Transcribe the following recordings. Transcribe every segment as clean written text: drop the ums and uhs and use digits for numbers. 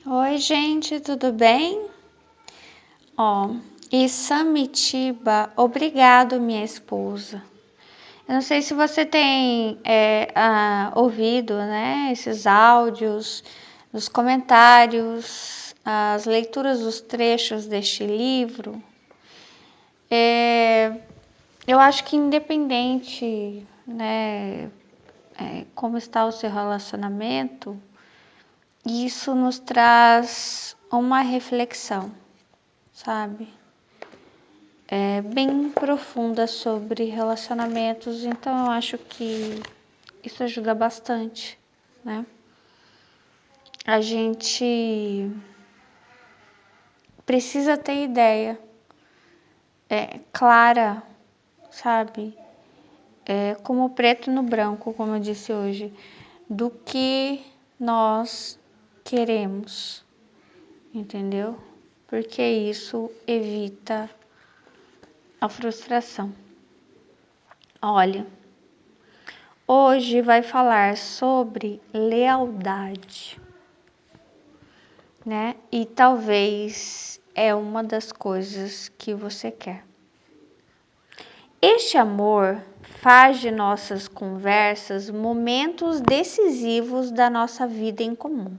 Oi, gente, tudo bem? Ó, e Samitiba, obrigado, minha esposa. Eu não sei se você tem ouvido, né, esses áudios, os comentários, as leituras dos trechos deste livro. Eu acho que independente, né, como está o seu relacionamento, isso nos traz uma reflexão, sabe? Bem profunda sobre relacionamentos, então eu acho que isso ajuda bastante, né? A gente precisa ter ideia clara, sabe? Como preto no branco, como eu disse hoje, do que nós queremos, entendeu? Porque isso evita a frustração. Olha, hoje vai falar sobre lealdade, né? E talvez é uma das coisas que você quer. Este amor faz de nossas conversas momentos decisivos da nossa vida em comum.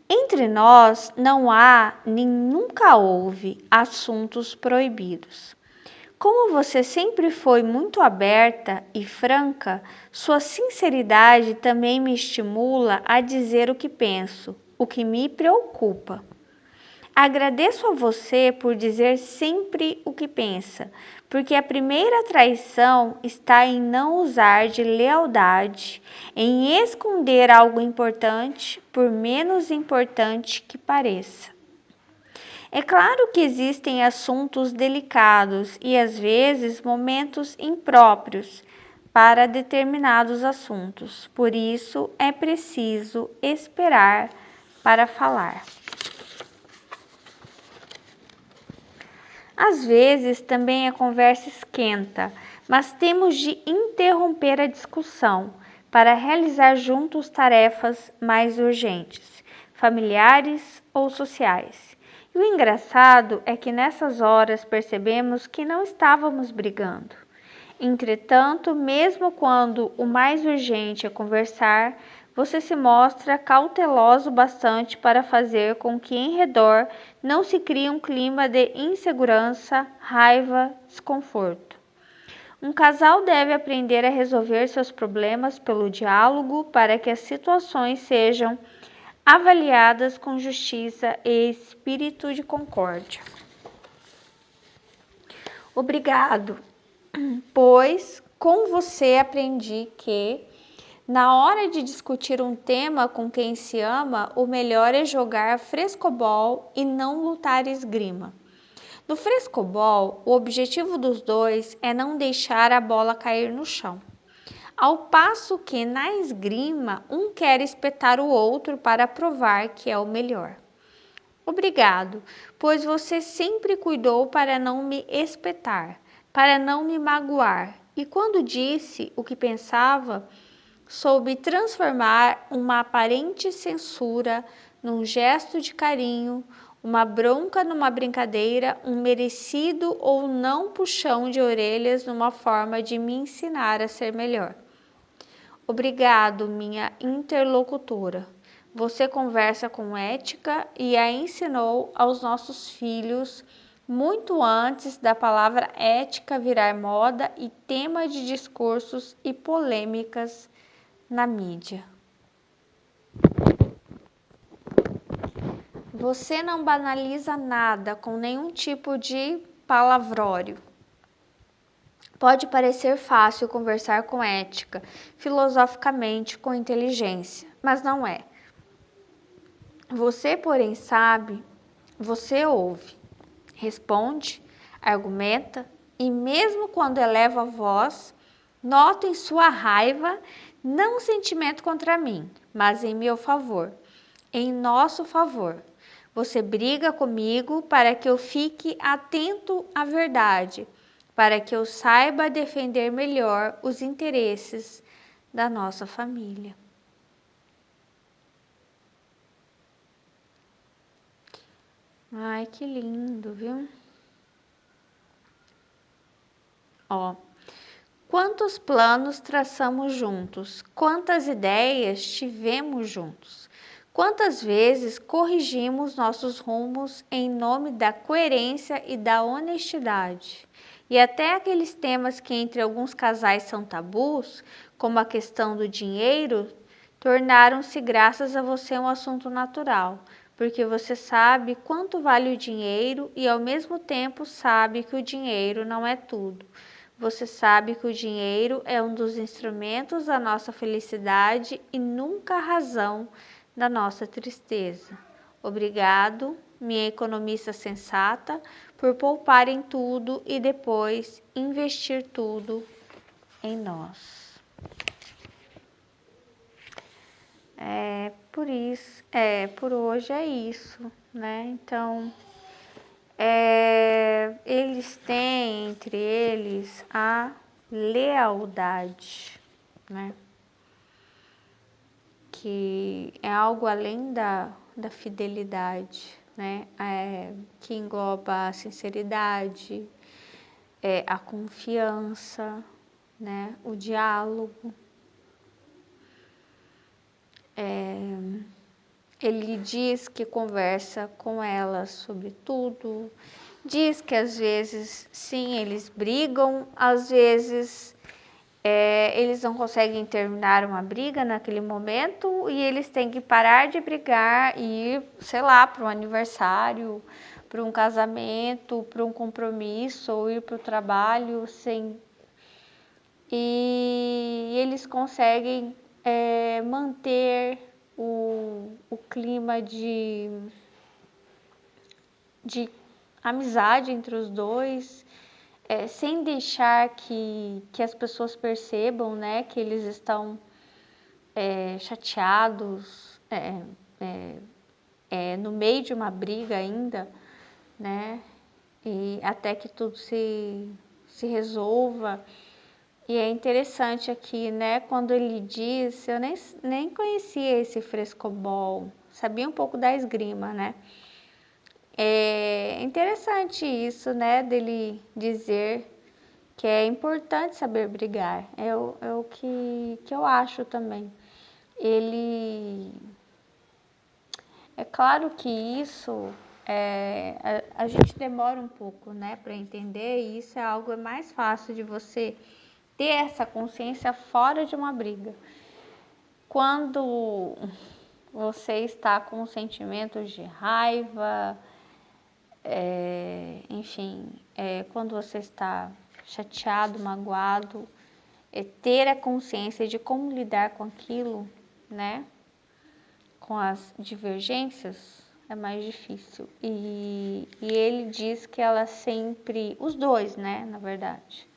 Entre nós não há nem nunca houve assuntos proibidos. Como você sempre foi muito aberta e franca, sua sinceridade também me estimula a dizer o que penso, o que me preocupa. Agradeço a você por dizer sempre o que pensa, porque a primeira traição está em não usar de lealdade, em esconder algo importante, por menos importante que pareça. É claro que existem assuntos delicados e às vezes momentos impróprios para determinados assuntos, por isso é preciso esperar para falar. Às vezes também a conversa esquenta, mas temos de interromper a discussão para realizar juntos tarefas mais urgentes, familiares ou sociais. E o engraçado é que nessas horas percebemos que não estávamos brigando. Entretanto, mesmo quando o mais urgente é conversar, você se mostra cauteloso bastante para fazer com que em redor não se crie um clima de insegurança, raiva, desconforto. Um casal deve aprender a resolver seus problemas pelo diálogo para que as situações sejam avaliadas com justiça e espírito de concórdia. Obrigado, pois com você aprendi que na hora de discutir um tema com quem se ama, o melhor é jogar frescobol e não lutar esgrima. No frescobol, o objetivo dos dois é não deixar a bola cair no chão. Ao passo que na esgrima, um quer espetar o outro para provar que é o melhor. Obrigado, pois você sempre cuidou para não me espetar, para não me magoar, e quando disse o que pensava, soube transformar uma aparente censura num gesto de carinho, uma bronca numa brincadeira, um merecido ou não puxão de orelhas numa forma de me ensinar a ser melhor. Obrigado, minha interlocutora. Você conversa com ética e a ensinou aos nossos filhos muito antes da palavra ética virar moda e tema de discursos e polêmicas na mídia. Você não banaliza nada com nenhum tipo de palavrório. Pode parecer fácil conversar com ética, filosoficamente, com inteligência, mas não é. Você, porém, sabe, você ouve, responde, argumenta e, mesmo quando eleva a voz, nota em sua raiva não um sentimento contra mim, mas em meu favor, em nosso favor. Você briga comigo para que eu fique atento à verdade, para que eu saiba defender melhor os interesses da nossa família. Ai, que lindo, viu? Ó, quantos planos traçamos juntos? Quantas ideias tivemos juntos? Quantas vezes corrigimos nossos rumos em nome da coerência e da honestidade? E até aqueles temas que entre alguns casais são tabus, como a questão do dinheiro, tornaram-se graças a você um assunto natural, porque você sabe quanto vale o dinheiro e ao mesmo tempo sabe que o dinheiro não é tudo. Você sabe que o dinheiro é um dos instrumentos da nossa felicidade e nunca a razão da nossa tristeza. Obrigado, minha economista sensata, por poupar em tudo e depois investir tudo em nós. Por hoje é isso, né? Então, eles têm entre eles a lealdade, né? Que é algo além da fidelidade, né? Que engloba a sinceridade, a confiança, né? O diálogo. Ele diz que conversa com ela sobre tudo, diz que às vezes, sim, eles brigam, às vezes eles não conseguem terminar uma briga naquele momento e eles têm que parar de brigar e ir, sei lá, para um aniversário, para um casamento, para um compromisso ou ir para o trabalho sem... E eles conseguem manter o clima de amizade entre os dois, sem deixar que as pessoas percebam, né, que eles estão chateados, no meio de uma briga ainda, né, e até que tudo se resolva. E é interessante aqui, né, quando ele diz, eu nem conhecia esse frescobol, sabia um pouco da esgrima, né? É interessante isso, né, dele dizer que é importante saber brigar, é o que eu acho também. É claro que isso, a gente demora um pouco, né, para entender, e isso é algo mais fácil de você ter essa consciência fora de uma briga. Quando você está com sentimentos de raiva, enfim, quando você está chateado, magoado, ter a consciência de como lidar com aquilo, né? Com as divergências é mais difícil. E ele diz que ela sempre, os dois, né, na verdade,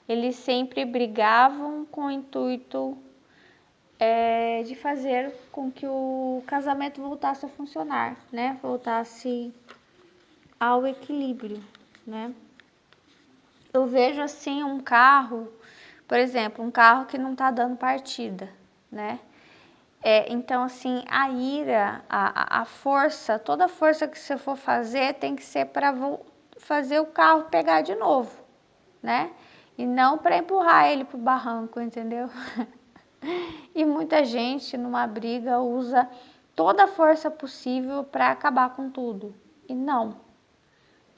eles sempre brigavam com o intuito de fazer com que o casamento voltasse a funcionar, né? Voltasse ao equilíbrio, né? Eu vejo assim um carro, por exemplo, um carro que não está dando partida, né? Então assim, a ira, a força, toda a força que você for fazer tem que ser para fazer o carro pegar de novo, né? E não para empurrar ele para o barranco, entendeu? E muita gente numa briga usa toda a força possível para acabar com tudo. E não.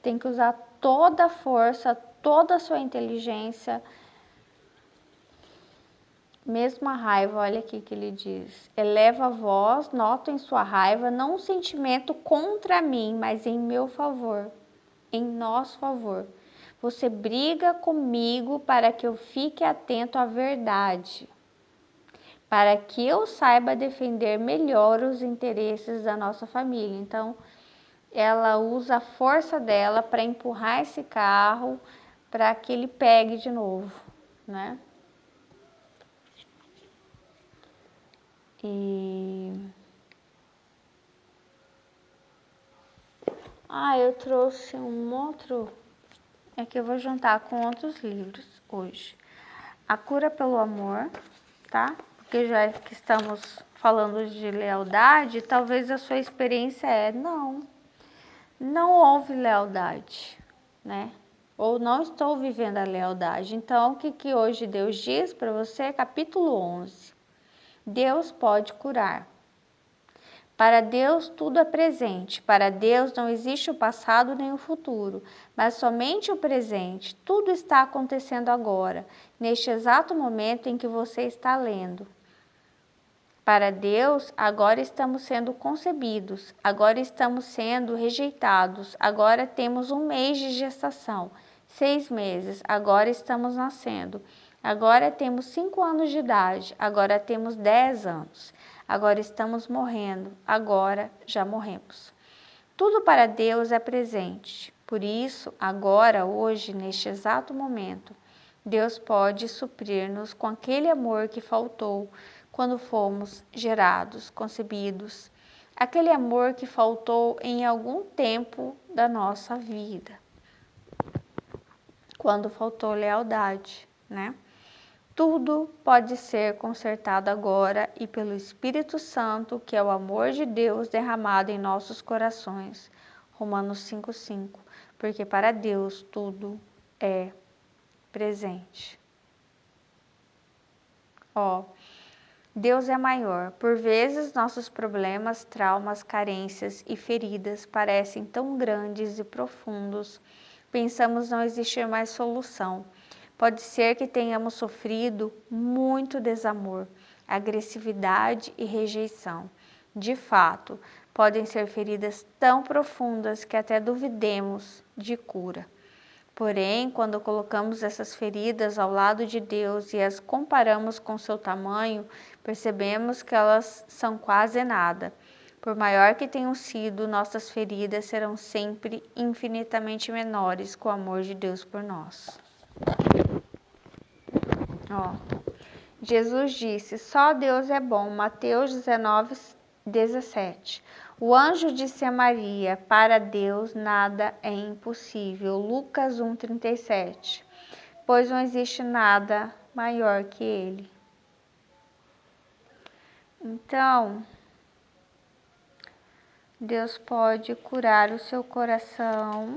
Tem que usar toda a força, toda a sua inteligência, mesmo a raiva. Olha aqui que ele diz: eleva a voz, noto em sua raiva não um sentimento contra mim, mas em meu favor, em nosso favor. Você briga comigo para que eu fique atento à verdade, para que eu saiba defender melhor os interesses da nossa família. Então, ela usa a força dela para empurrar esse carro para que ele pegue de novo, né? Eu trouxe um outro, que eu vou juntar com outros livros hoje. A Cura pelo Amor, tá? Porque já que estamos falando de lealdade, talvez a sua experiência não não houve lealdade, né? Ou não estou vivendo a lealdade. Então, o que hoje Deus diz para você? Capítulo 11. Deus pode curar. Para Deus tudo é presente. Para Deus não existe o passado nem o futuro, mas somente o presente. Tudo está acontecendo agora, neste exato momento em que você está lendo. Para Deus, agora estamos sendo concebidos, agora estamos sendo rejeitados, agora temos 1 mês de gestação, 6 meses, agora estamos nascendo, agora temos 5 anos de idade, agora temos 10 anos, agora estamos morrendo, agora já morremos. Tudo para Deus é presente, por isso, agora, hoje, neste exato momento, Deus pode suprir-nos com aquele amor que faltou quando fomos gerados, concebidos, aquele amor que faltou em algum tempo da nossa vida, quando faltou lealdade, né? Tudo pode ser consertado agora e pelo Espírito Santo, que é o amor de Deus derramado em nossos corações. Romanos 5:5. Porque para Deus tudo é presente. Deus é maior. Por vezes, nossos problemas, traumas, carências e feridas parecem tão grandes e profundos. Pensamos não existir mais solução. Pode ser que tenhamos sofrido muito desamor, agressividade e rejeição. De fato, podem ser feridas tão profundas que até duvidemos de cura. Porém, quando colocamos essas feridas ao lado de Deus e as comparamos com seu tamanho, percebemos que elas são quase nada. Por maior que tenham sido, nossas feridas serão sempre infinitamente menores com o amor de Deus por nós. Jesus disse, só Deus é bom, Mateus 19:17. O anjo disse a Maria, para Deus nada é impossível, Lucas 1:37. Pois não existe nada maior que Ele. Então, Deus pode curar o seu coração.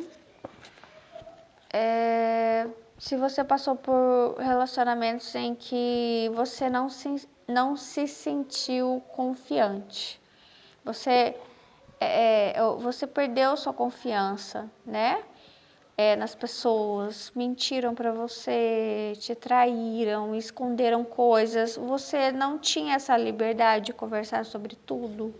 Se você passou por relacionamentos em que você não se sentiu confiante, você perdeu sua confiança, né? Nas pessoas, mentiram para você, te traíram, esconderam coisas, você não tinha essa liberdade de conversar sobre tudo.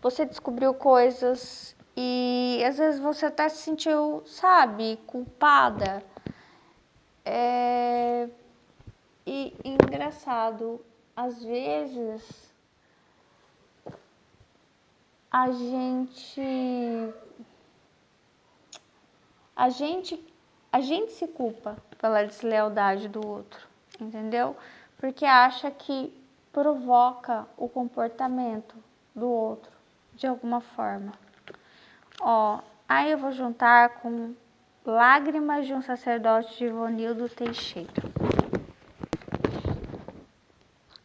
Você descobriu coisas e às vezes você até se sentiu, sabe, culpada. E engraçado, às vezes a gente se culpa pela deslealdade do outro, entendeu? Porque acha que provoca o comportamento do outro de alguma forma. Aí eu vou juntar com Lágrimas de um Sacerdote de Ivanildo Teixeira.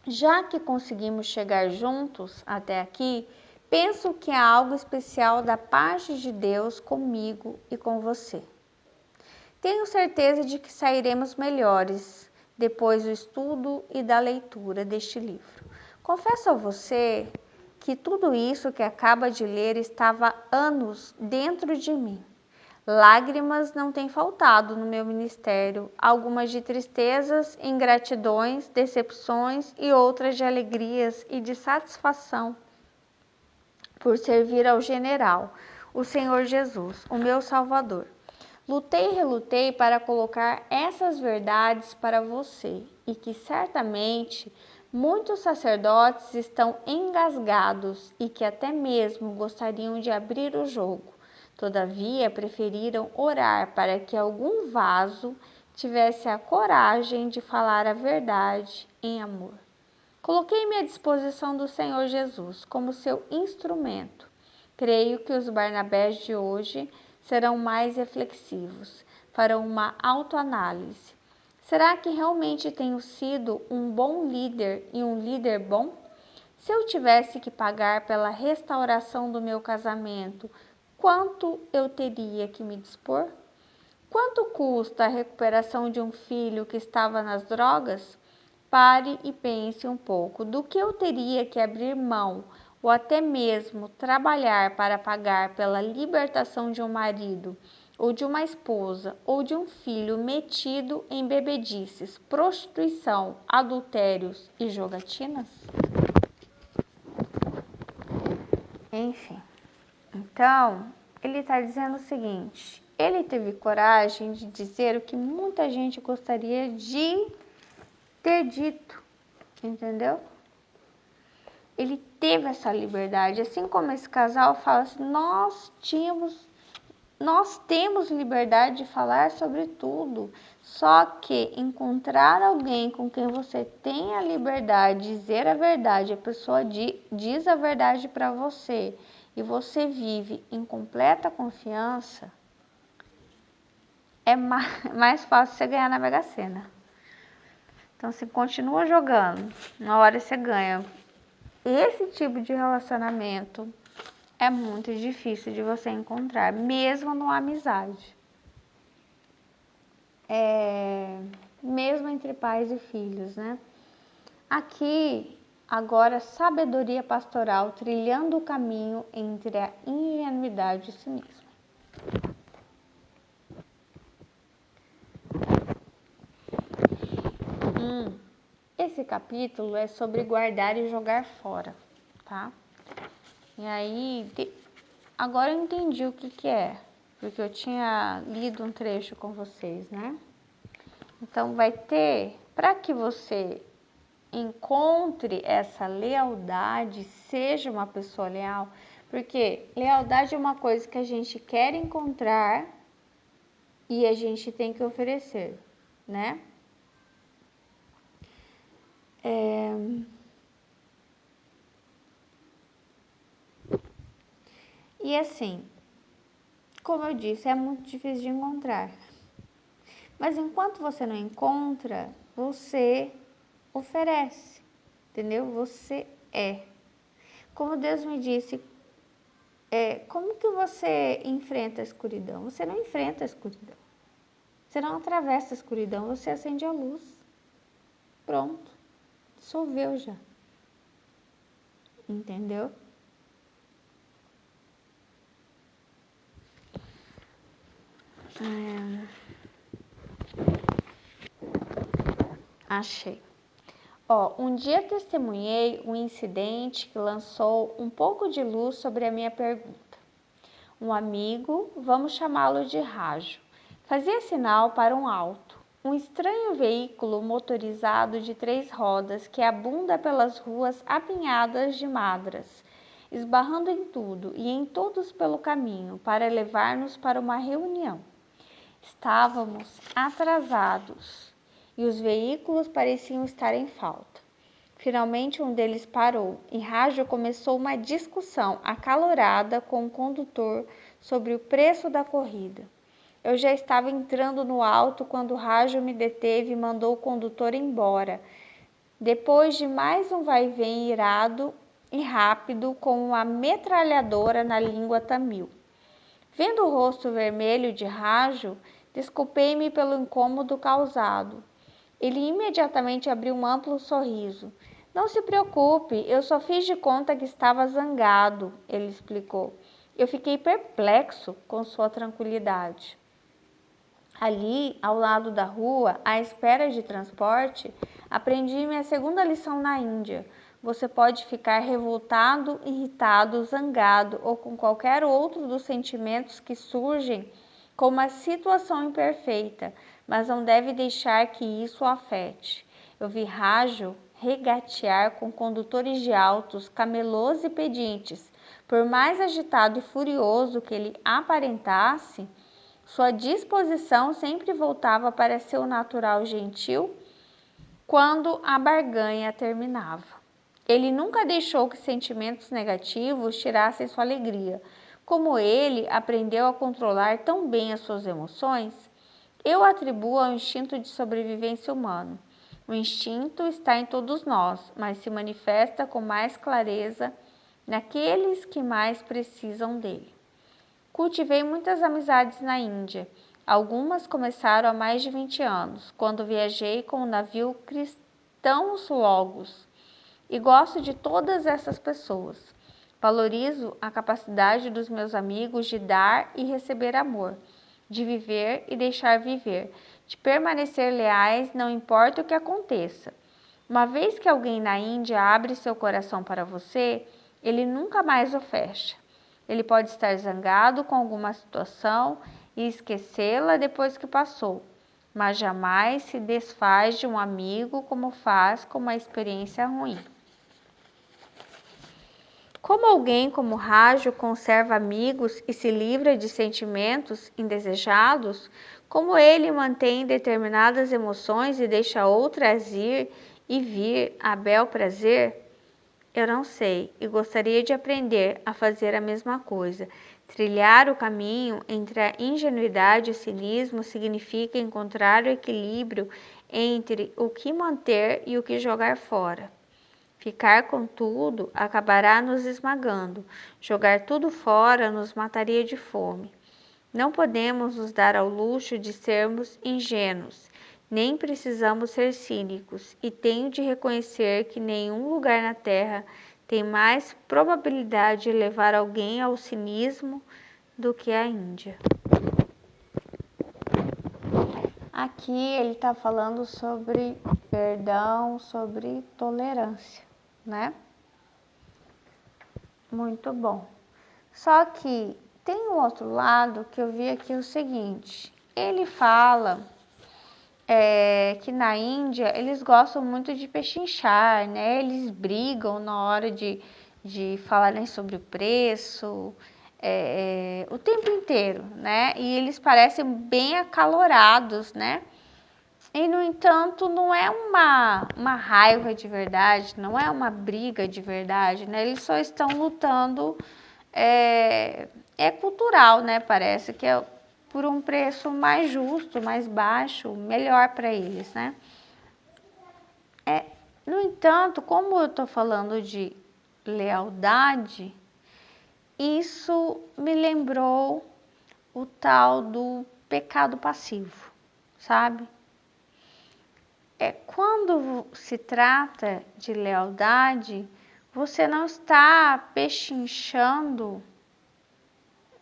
Já que conseguimos chegar juntos até aqui, penso que há algo especial da parte de Deus comigo e com você. Tenho certeza de que sairemos melhores depois do estudo e da leitura deste livro. Confesso a você que tudo isso que acaba de ler estava há anos dentro de mim. Lágrimas não têm faltado no meu ministério, algumas de tristezas, ingratidões, decepções e outras de alegrias e de satisfação por servir ao general, o Senhor Jesus, o meu Salvador. Lutei e relutei para colocar essas verdades para você e que certamente muitos sacerdotes estão engasgados e que até mesmo gostariam de abrir o jogo. Todavia, preferiram orar para que algum vaso tivesse a coragem de falar a verdade em amor. Coloquei-me à disposição do Senhor Jesus como seu instrumento. Creio que os Barnabés de hoje serão mais reflexivos, farão uma autoanálise. Será que realmente tenho sido um bom líder e um líder bom? Se eu tivesse que pagar pela restauração do meu casamento, quanto eu teria que me dispor? Quanto custa a recuperação de um filho que estava nas drogas? Pare e pense um pouco do que eu teria que abrir mão ou até mesmo trabalhar para pagar pela libertação de um marido ou de uma esposa ou de um filho metido em bebedices, prostituição, adultérios e jogatinas? Enfim, então ele está dizendo o seguinte: ele teve coragem de dizer o que muita gente gostaria de ter dito, entendeu? Ele teve essa liberdade, assim como esse casal fala assim, nós temos liberdade de falar sobre tudo, só que encontrar alguém com quem você tem a liberdade de dizer a verdade, a pessoa diz a verdade para você e você vive em completa confiança, é mais fácil você ganhar na Mega Sena. Então, você continua jogando, na hora você ganha. Esse tipo de relacionamento é muito difícil de você encontrar, mesmo numa amizade. Mesmo entre pais e filhos, né? Aqui, agora, sabedoria pastoral trilhando o caminho entre a ingenuidade e o cinismo. Esse capítulo é sobre guardar e jogar fora, tá? E aí, agora eu entendi o que é, porque eu tinha lido um trecho com vocês, né? Então, vai ter, para que você encontre essa lealdade, seja uma pessoa leal, porque lealdade é uma coisa que a gente quer encontrar e a gente tem que oferecer, né? E assim, como eu disse, é muito difícil de encontrar. Mas enquanto você não encontra, você oferece, entendeu? Você é. Como Deus me disse, como que você enfrenta a escuridão? Você não enfrenta a escuridão. Você não atravessa a escuridão, você acende a luz. Pronto. Dissolveu já. Entendeu? Achei. Um dia testemunhei um incidente que lançou um pouco de luz sobre a minha pergunta. Um amigo, vamos chamá-lo de Rádio, fazia sinal para um alto. Um estranho veículo motorizado de 3 rodas que abunda pelas ruas apinhadas de madras, esbarrando em tudo e em todos pelo caminho para levar-nos para uma reunião. Estávamos atrasados e os veículos pareciam estar em falta. Finalmente um deles parou e Rádio começou uma discussão acalorada com o condutor sobre o preço da corrida. Eu já estava entrando no alto quando Rádio me deteve e mandou o condutor embora. Depois de mais um vai-vem irado e rápido com uma metralhadora na língua tamil. Vendo o rosto vermelho de Rádio, desculpei-me pelo incômodo causado. Ele imediatamente abriu um amplo sorriso. Não se preocupe, eu só fiz de conta que estava zangado, ele explicou. Eu fiquei perplexo com sua tranquilidade. Ali, ao lado da rua, à espera de transporte, aprendi minha segunda lição na Índia. Você pode ficar revoltado, irritado, zangado ou com qualquer outro dos sentimentos que surgem com uma situação imperfeita, mas não deve deixar que isso o afete. Eu vi Rádio regatear com condutores de autos, camelôs e pedintes. Por mais agitado e furioso que ele aparentasse, sua disposição sempre voltava para seu natural gentil quando a barganha terminava. Ele nunca deixou que sentimentos negativos tirassem sua alegria. Como ele aprendeu a controlar tão bem as suas emoções, eu atribuo ao instinto de sobrevivência humano. O instinto está em todos nós, mas se manifesta com mais clareza naqueles que mais precisam dele. Cultivei muitas amizades na Índia. Algumas começaram há mais de 20 anos, quando viajei com o navio Cristãos Logos, e gosto de todas essas pessoas. Valorizo a capacidade dos meus amigos de dar e receber amor, de viver e deixar viver, de permanecer leais não importa o que aconteça. Uma vez que alguém na Índia abre seu coração para você, ele nunca mais o fecha. Ele pode estar zangado com alguma situação e esquecê-la depois que passou, mas jamais se desfaz de um amigo como faz com uma experiência ruim. Como alguém como Rádio conserva amigos e se livra de sentimentos indesejados, como ele mantém determinadas emoções e deixa outras ir e vir a bel prazer? Eu não sei e gostaria de aprender a fazer a mesma coisa. Trilhar o caminho entre a ingenuidade e o cinismo significa encontrar o equilíbrio entre o que manter e o que jogar fora. Ficar com tudo acabará nos esmagando. Jogar tudo fora nos mataria de fome. Não podemos nos dar ao luxo de sermos ingênuos, nem precisamos ser cínicos, e tenho de reconhecer que nenhum lugar na Terra tem mais probabilidade de levar alguém ao cinismo do que a Índia. Aqui ele está falando sobre perdão, sobre tolerância, né? Muito bom. Só que tem um outro lado que eu vi aqui o seguinte, ele fala que na Índia eles gostam muito de pechinchar, né? Eles brigam na hora de falarem sobre o preço, o tempo inteiro, né? E eles parecem bem acalorados, né? E, no entanto, não é uma raiva de verdade, não é uma briga de verdade, né? Eles só estão lutando, é cultural, né? Parece que é por um preço mais justo, mais baixo, melhor para eles, né? No entanto, como eu estou falando de lealdade, isso me lembrou o tal do pecado passivo, sabe? Quando se trata de lealdade, você não está pechinchando,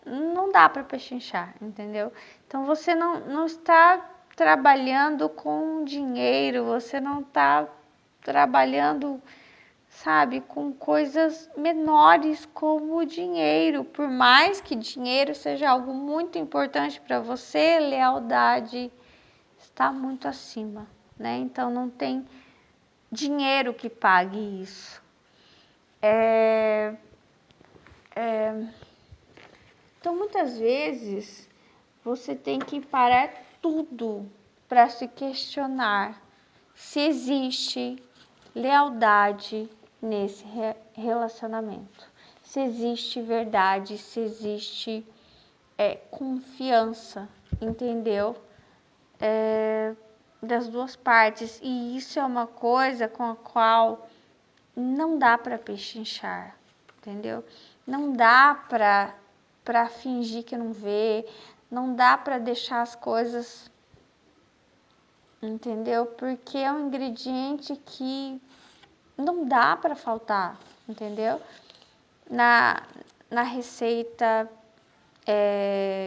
não dá para pechinchar, entendeu? Então você não está trabalhando com dinheiro, você não está trabalhando, sabe, com coisas menores como o dinheiro. Por mais que dinheiro seja algo muito importante para você, lealdade está muito acima, né? Então não tem dinheiro que pague isso. Então muitas vezes você tem que parar tudo para se questionar se existe lealdade nesse relacionamento, se existe verdade, se existe confiança, entendeu? Das duas partes, e isso é uma coisa com a qual não dá para pechinchar, entendeu? Não dá para fingir que não vê, não dá para deixar as coisas, entendeu? Porque é um ingrediente que não dá para faltar, entendeu? Na receita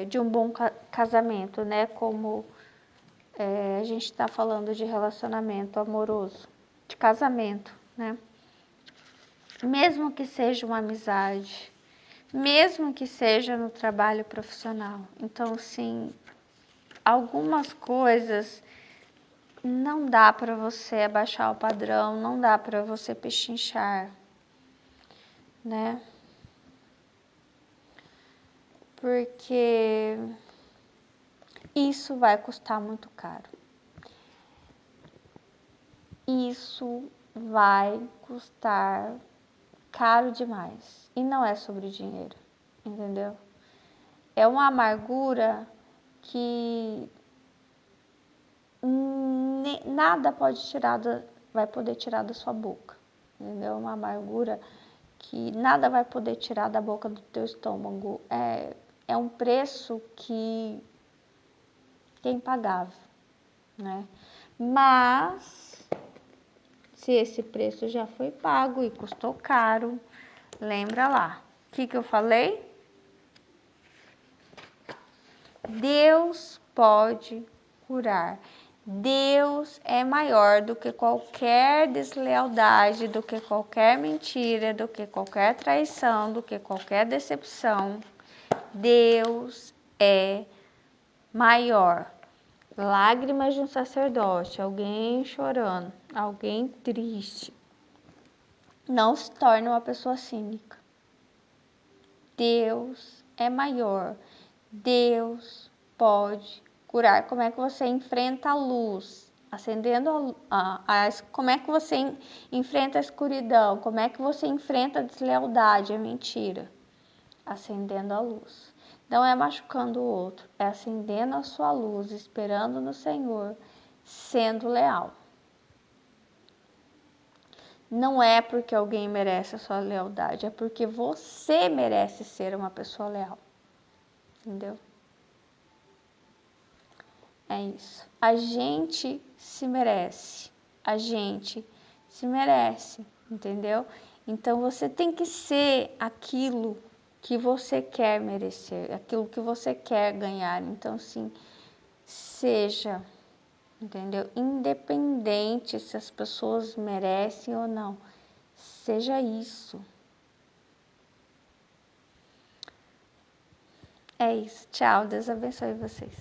de um bom casamento, né? Como a gente está falando de relacionamento amoroso, de casamento, né? Mesmo que seja uma amizade, mesmo que seja no trabalho profissional. Então, sim, algumas coisas não dá para você abaixar o padrão, não dá para você pechinchar, né? Porque isso vai custar muito caro. Isso vai custar caro demais. E não é sobre dinheiro, entendeu? É uma amargura que nada pode tirar vai poder tirar da sua boca, entendeu? Uma amargura que nada vai poder tirar da boca do teu estômago. É um preço que é impagável, né? Mas se esse preço já foi pago e custou caro, lembra lá. O que eu falei? Deus pode curar. Deus é maior do que qualquer deslealdade, do que qualquer mentira, do que qualquer traição, do que qualquer decepção. Deus é maior. Lágrimas de um sacerdote, alguém chorando, alguém triste, não se torna uma pessoa cínica. Deus é maior. Deus pode curar. Como é que você enfrenta a luz? Acendendo como é que você enfrenta a escuridão? Como é que você enfrenta a deslealdade, a mentira? Acendendo a luz. Não é machucando o outro, é acendendo a sua luz, esperando no Senhor, sendo leal. Não é porque alguém merece a sua lealdade, é porque você merece ser uma pessoa leal. Entendeu? É isso. A gente se merece. A gente se merece, entendeu? Então você tem que ser aquilo que você quer merecer, aquilo que você quer ganhar. Então, sim, seja, entendeu? Independente se as pessoas merecem ou não. Seja isso. É isso. Tchau. Deus abençoe vocês.